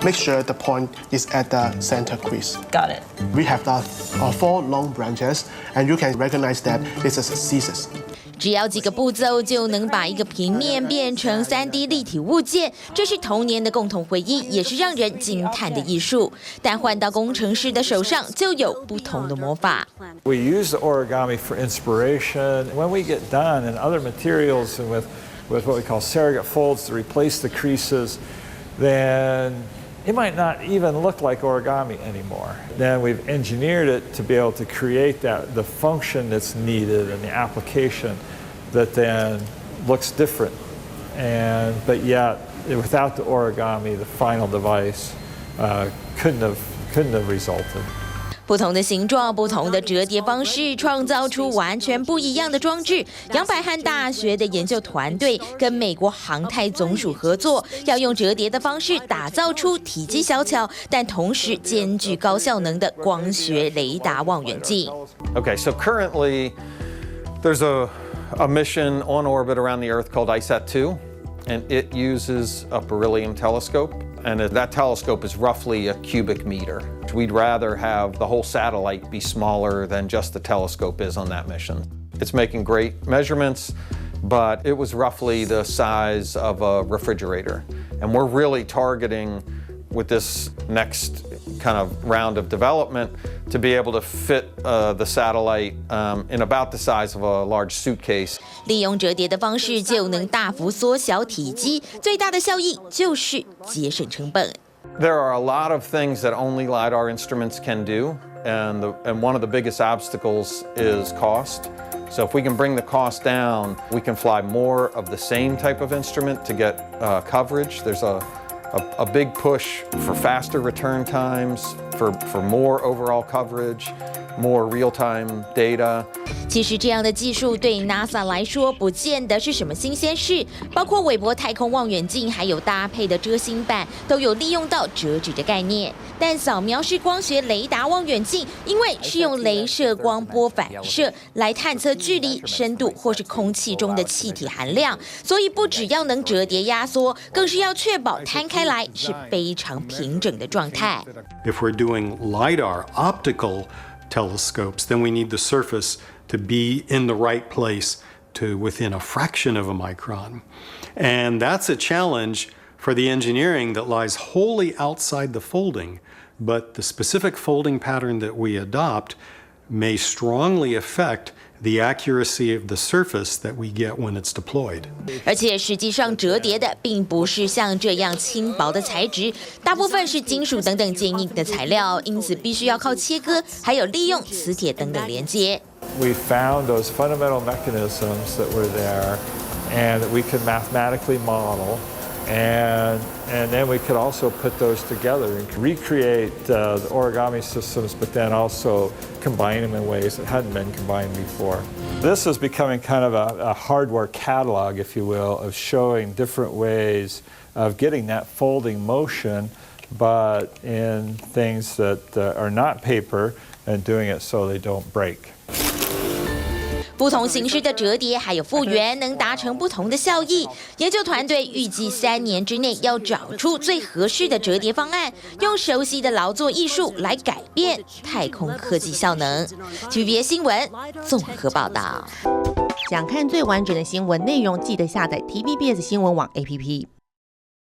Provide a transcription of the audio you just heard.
Make sure the point is at the center crease. Got it. We have the 4 long branches, and you can recognize that this is scissors. 只要几个步骤就能把一个平面变成3D 立体物件，这是童年的共同回忆，也是让人惊叹的艺术。但换到工程师的手上，就有不同的魔法。We use the origami for inspiration. When we get done in other materials and with what we call surrogate folds to replace the creases, then it might not even look like origami anymore. Then we've engineered it to be able to create the function that's needed and the application that then looks different. But yet, without the origami, the final device couldn't have resulted. 不同的形状、不同的折叠方式，创造出完全不一样的装置。杨百翰大学的研究团队跟美国航太总署合作，要用折叠的方式打造出体积小巧，但同时兼具高效能的光学雷达望远镜。Okay, so currently there's a mission on orbit around the Earth called ISAT-2, and it uses a beryllium telescope. And that telescope is roughly a cubic meter. We'd rather have the whole satellite be smaller than just the telescope is on that mission. It's making great measurements, but it was roughly the size of a refrigerator. And we're really targeting with this next kind of round of development to be able to fit the satellite in about the size of a large suitcase. 利用折叠的方式就能大幅缩小体积，最大的效益就是节省成本。There are a lot of things that only LiDAR instruments can do, and one of the biggest obstacles is cost. So if we can bring the cost down, we can fly more of the same type of instrument to get coverage. There's a big push for faster return times, for more overall coverage, more real-time data. 其实这样的技术对 NASA 来说不见得是什么新鲜事，包括韦伯太空望远镜还有搭配的遮星板都有利用到折纸的概念。但扫描式光学雷达望远镜因为是用雷射光波反射来探测距离、深度或是空气中的气体含量，所以不只要能折叠压缩，更是要确保摊开来是非常平整的状态。If we're doing LiDAR optical telescopes, then we need the surface to be in the right place to within a fraction of a micron. And that's a challenge for the engineering that lies wholly outside the folding, but the specific folding pattern that we adopt may strongly affect the accuracy of the surface that we get when it's deployed. 而且实际上折叠的并不是像这样轻薄的材质，大部分是金属等等坚硬的材料，因此必须要靠切割，还有利用磁铁等等连接。We found those fundamental mechanisms that were there and that we could mathematically model. And then we could also put those together and recreate the origami systems, but then also combine them in ways that hadn't been combined before. This is becoming kind of a hardware catalog, if you will, of showing different ways of getting that folding motion, but in things that are not paper and doing it so they don't break. 不同形式的折叠还有复原能达成不同的效益。研究团队预计3年之内要找出最合适的折叠方案，用熟悉的劳作艺术来改变太空科技效能。TVBS 新闻综合报道。想看最完整的新闻内容，记得下载TVBS 新闻网 APP。